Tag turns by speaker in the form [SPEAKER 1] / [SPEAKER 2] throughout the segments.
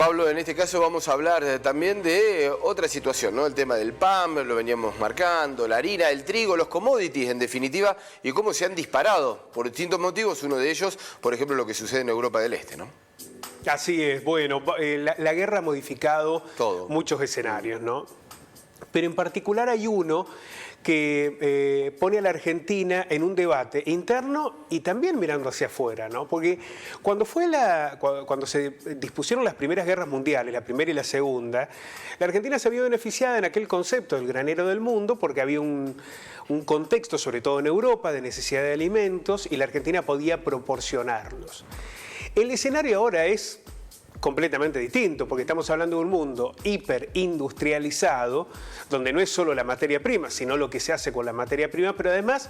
[SPEAKER 1] Pablo, en este caso vamos a hablar también de otra situación, ¿no? El tema del pan, lo veníamos marcando, la harina, el trigo, los commodities en definitiva, y cómo se han disparado por distintos motivos, uno de ellos, por ejemplo, lo que sucede en Europa del Este, ¿no?
[SPEAKER 2] Así es, bueno, la guerra ha modificado muchos escenarios, ¿no? Pero en particular hay uno que pone a la Argentina en un debate interno y también mirando hacia afuera, ¿no? Porque cuando se dispusieron las primeras guerras mundiales, la primera y la segunda, la Argentina se vio beneficiada en aquel concepto del granero del mundo porque había un contexto, sobre todo en Europa, de necesidad de alimentos y la Argentina podía proporcionarlos. El escenario ahora es completamente distinto, porque estamos hablando de un mundo hiperindustrializado, donde no es solo la materia prima, sino lo que se hace con la materia prima, pero además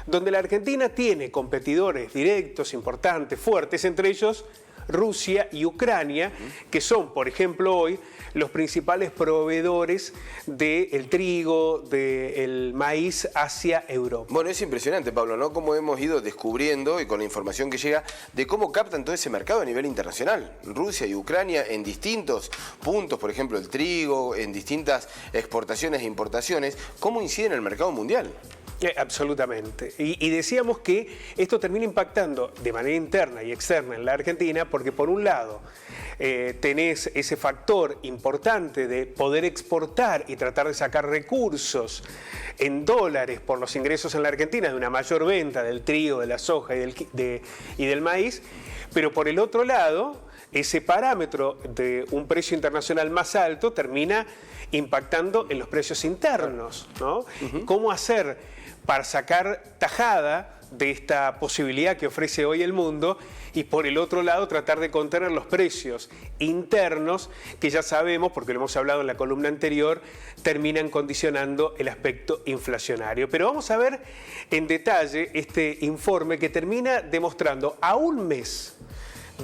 [SPEAKER 2] donde la Argentina tiene competidores directos, importantes, fuertes, entre ellos Rusia y Ucrania, que son, por ejemplo, hoy los principales proveedores del trigo, del maíz hacia Europa.
[SPEAKER 1] Bueno, es impresionante, Pablo, ¿no? Cómo hemos ido descubriendo, y con la información que llega, de cómo captan todo ese mercado a nivel internacional. Rusia y Ucrania en distintos puntos, por ejemplo, el trigo, en distintas exportaciones e importaciones, ¿cómo incide en el mercado mundial?
[SPEAKER 2] Absolutamente. Y decíamos que esto termina impactando de manera interna y externa en la Argentina porque por un lado tenés ese factor importante de poder exportar y tratar de sacar recursos en dólares por los ingresos en la Argentina de una mayor venta del trigo, de la soja y del maíz, pero por el otro lado ese parámetro de un precio internacional más alto termina impactando en los precios internos, ¿no? ¿Cómo hacer para sacar tajada de esta posibilidad que ofrece hoy el mundo y por el otro lado tratar de contener los precios internos que ya sabemos, porque lo hemos hablado en la columna anterior, terminan condicionando el aspecto inflacionario? Pero vamos a ver en detalle este informe que termina demostrando a un mes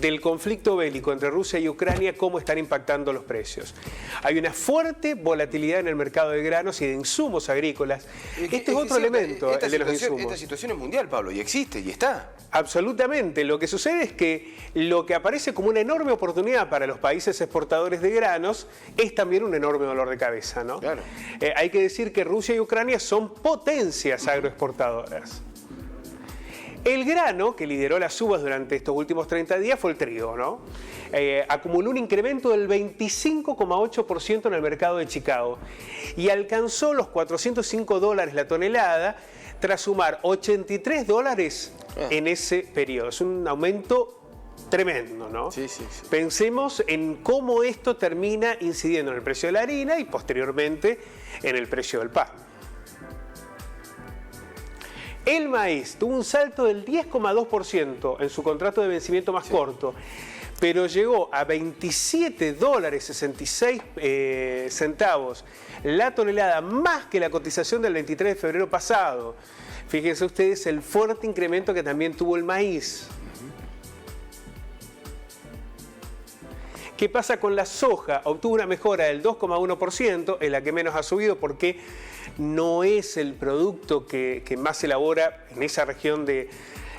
[SPEAKER 2] del conflicto bélico entre Rusia y Ucrania, cómo están impactando los precios. Hay una fuerte volatilidad en el mercado de granos y de insumos agrícolas. Este es otro elemento, el de los insumos.
[SPEAKER 1] Esta situación es mundial, Pablo, y existe, y está.
[SPEAKER 2] Absolutamente. Lo que sucede es que lo que aparece como una enorme oportunidad para los países exportadores de granos es también un enorme dolor de cabeza, ¿no?
[SPEAKER 1] Claro.
[SPEAKER 2] Hay que decir que Rusia y Ucrania son potencias agroexportadoras. El grano que lideró las uvas durante estos últimos 30 días fue el trigo, ¿no? Acumuló un incremento del 25,8% en el mercado de Chicago y alcanzó los $405 la tonelada tras sumar $83 en ese periodo. Es un aumento tremendo, ¿no?
[SPEAKER 1] Sí.
[SPEAKER 2] Pensemos en cómo esto termina incidiendo en el precio de la harina y posteriormente en el precio del pan. El maíz tuvo un salto del 10,2% en su contrato de vencimiento más corto, pero llegó a $27.66 la tonelada, más que la cotización del 23 de febrero pasado. Fíjense ustedes el fuerte incremento que también tuvo el maíz. ¿Qué pasa con la soja? Obtuvo una mejora del 2,1%, es la que menos ha subido porque no es el producto que más se elabora en esa región de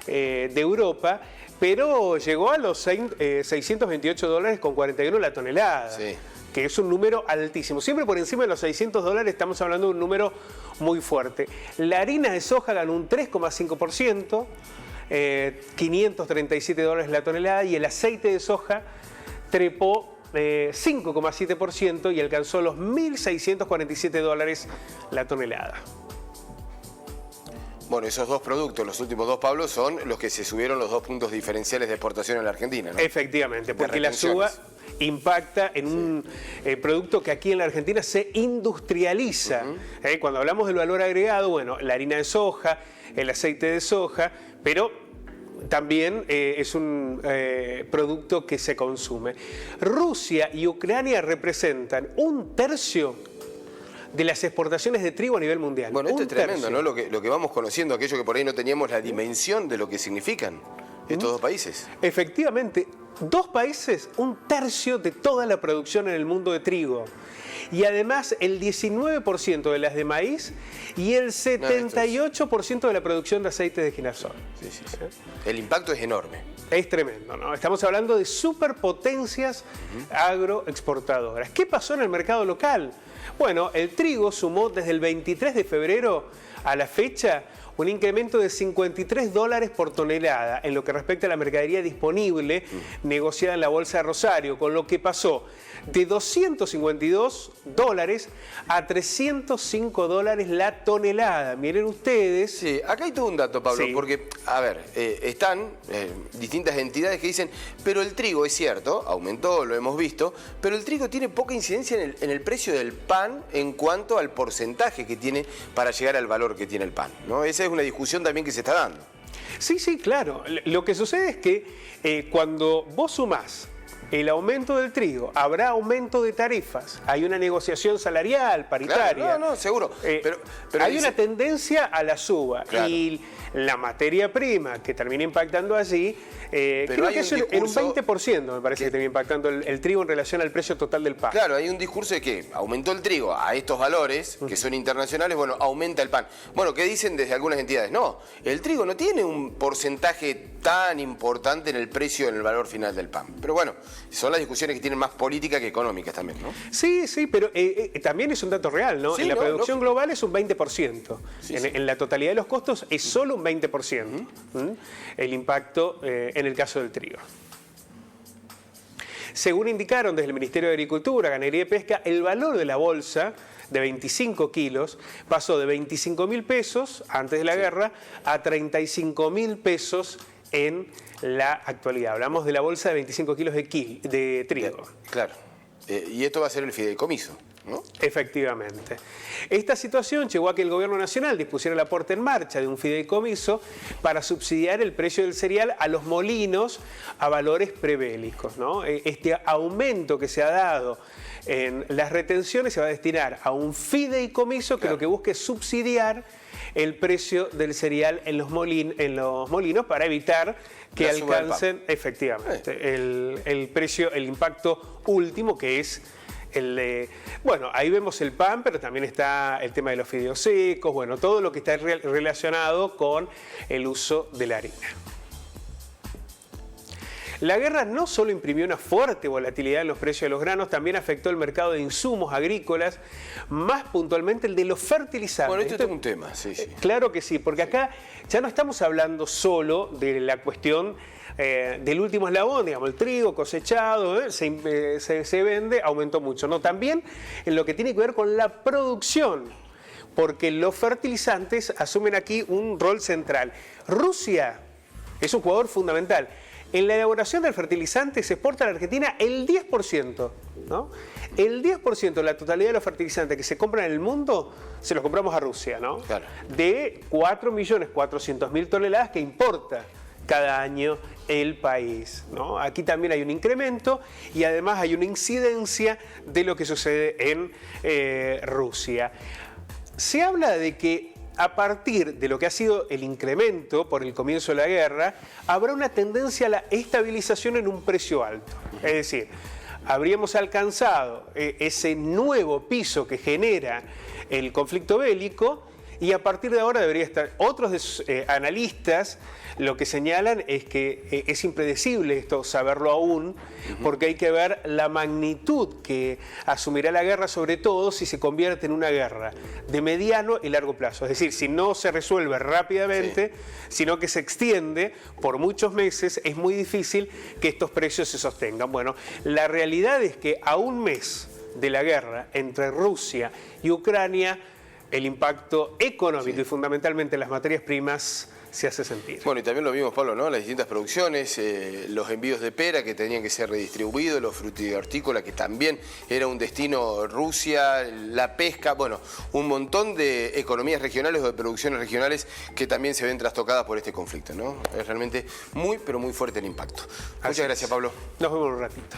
[SPEAKER 2] Europa, pero llegó a los $628,41 la tonelada, que es un número altísimo. Siempre por encima de los $600 estamos hablando de un número muy fuerte. La harina de soja ganó un 3,5%, $537 la tonelada, y el aceite de soja trepó 5,7% y alcanzó los $1.647 la tonelada.
[SPEAKER 1] Bueno, esos dos productos, los últimos dos, Pablo, son los que se subieron los 2 puntos diferenciales de exportación en la Argentina, ¿no?
[SPEAKER 2] Efectivamente, porque la suba impacta en un producto que aquí en la Argentina se industrializa. Cuando hablamos del valor agregado, bueno, la harina de soja, el aceite de soja, pero también es un producto que se consume. Rusia y Ucrania representan 1/3 de las exportaciones de trigo a nivel mundial.
[SPEAKER 1] Bueno, esto es tremendo, ¿no? Lo que vamos conociendo, aquello que por ahí no teníamos la dimensión de lo que significan estos dos países.
[SPEAKER 2] Efectivamente, dos países, 1/3 de toda la producción en el mundo de trigo. Y además el 19% de las de maíz y el 78% de la producción de aceite de girasol.
[SPEAKER 1] Sí. El impacto es enorme.
[SPEAKER 2] Es tremendo, ¿no? Estamos hablando de superpotencias agroexportadoras. ¿Qué pasó en el mercado local? Bueno, el trigo sumó desde el 23 de febrero a la fecha un incremento de $53 por tonelada en lo que respecta a la mercadería disponible negociada en la Bolsa de Rosario, con lo que pasó de $252 a $305 la tonelada. Miren ustedes.
[SPEAKER 1] Sí, acá hay todo un dato, Pablo, porque, a ver, están distintas entidades que dicen, pero el trigo, es cierto, aumentó, lo hemos visto, pero el trigo tiene poca incidencia en el precio del pan en cuanto al porcentaje que tiene para llegar al valor que tiene el pan, ¿no? Esa es una discusión también que se está dando.
[SPEAKER 2] Sí, sí, claro. Lo que sucede es que cuando vos sumás el aumento del trigo, habrá aumento de tarifas, hay una negociación salarial, paritaria.
[SPEAKER 1] Claro, no, seguro. Pero
[SPEAKER 2] hay una tendencia a la suba. Claro. Y la materia prima que termina impactando allí, creo que es en un 20%, me parece que termina impactando el trigo en relación al precio total del pan.
[SPEAKER 1] Claro, hay un discurso de que aumentó el trigo a estos valores, que son internacionales, bueno, aumenta el pan. Bueno, ¿qué dicen desde algunas entidades? No, el trigo no tiene un porcentaje tan importante en el precio, en el valor final del pan. Pero bueno, son las discusiones que tienen más política que económicas también, ¿no?
[SPEAKER 2] Sí, sí, pero también es un dato real, ¿no? Sí, en la producción global es un 20%. Sí, en la totalidad de los costos es solo un 20%. El impacto en el caso del trigo. Según indicaron desde el Ministerio de Agricultura, Ganadería y Pesca, el valor de la bolsa de 25 kilos pasó de 25.000 pesos antes de la guerra a 35.000 pesos en la actualidad. Hablamos de la bolsa de 25 kilos de trigo.
[SPEAKER 1] Claro. Y esto va a ser el fideicomiso, ¿no?
[SPEAKER 2] Efectivamente. Esta situación llevó a que el Gobierno Nacional dispusiera la puesta en marcha de un fideicomiso para subsidiar el precio del cereal a los molinos a valores prebélicos, ¿no? Este aumento que se ha dado en las retenciones se va a destinar a un fideicomiso que lo que busca es subsidiar el precio del cereal en los molinos para evitar que alcancen efectivamente el precio, el impacto último, que es el de, bueno, ahí vemos el pan, pero también está el tema de los fideos secos, bueno, todo lo que está relacionado con el uso de la harina. La guerra no solo imprimió una fuerte volatilidad en los precios de los granos, también afectó el mercado de insumos agrícolas, más puntualmente el de los fertilizantes.
[SPEAKER 1] Bueno, esto es un tema, sí.
[SPEAKER 2] Claro que sí, porque acá ya no estamos hablando solo de la cuestión del último eslabón, digamos, el trigo cosechado, se vende, aumentó mucho. No, también en lo que tiene que ver con la producción, porque los fertilizantes asumen aquí un rol central. Rusia es un jugador fundamental. En la elaboración del fertilizante se exporta a la Argentina el 10%, ¿no? El 10% de la totalidad de los fertilizantes que se compran en el mundo se los compramos a Rusia, ¿no?
[SPEAKER 1] Claro.
[SPEAKER 2] De 4.400.000 toneladas que importa cada año el país, ¿no? Aquí también hay un incremento y además hay una incidencia de lo que sucede en Rusia. Se habla de que a partir de lo que ha sido el incremento por el comienzo de la guerra, habrá una tendencia a la estabilización en un precio alto. Es decir, habríamos alcanzado ese nuevo piso que genera el conflicto bélico y a partir de ahora debería estar. Otros analistas lo que señalan es que es impredecible esto, saberlo aún, porque hay que ver la magnitud que asumirá la guerra, sobre todo si se convierte en una guerra de mediano y largo plazo. Es decir, si no se resuelve rápidamente, sino que se extiende por muchos meses, es muy difícil que estos precios se sostengan. Bueno, la realidad es que a un mes de la guerra entre Rusia y Ucrania, el impacto económico y fundamentalmente las materias primas se hace sentir.
[SPEAKER 1] Bueno, y también lo vimos, Pablo, ¿no? Las distintas producciones, los envíos de pera que tenían que ser redistribuidos, los frutícolas que también era un destino Rusia, la pesca, bueno, un montón de economías regionales o de producciones regionales que también se ven trastocadas por este conflicto, ¿no? Es realmente muy, pero muy fuerte el impacto. Muchas gracias, Pablo.
[SPEAKER 2] Nos vemos un ratito.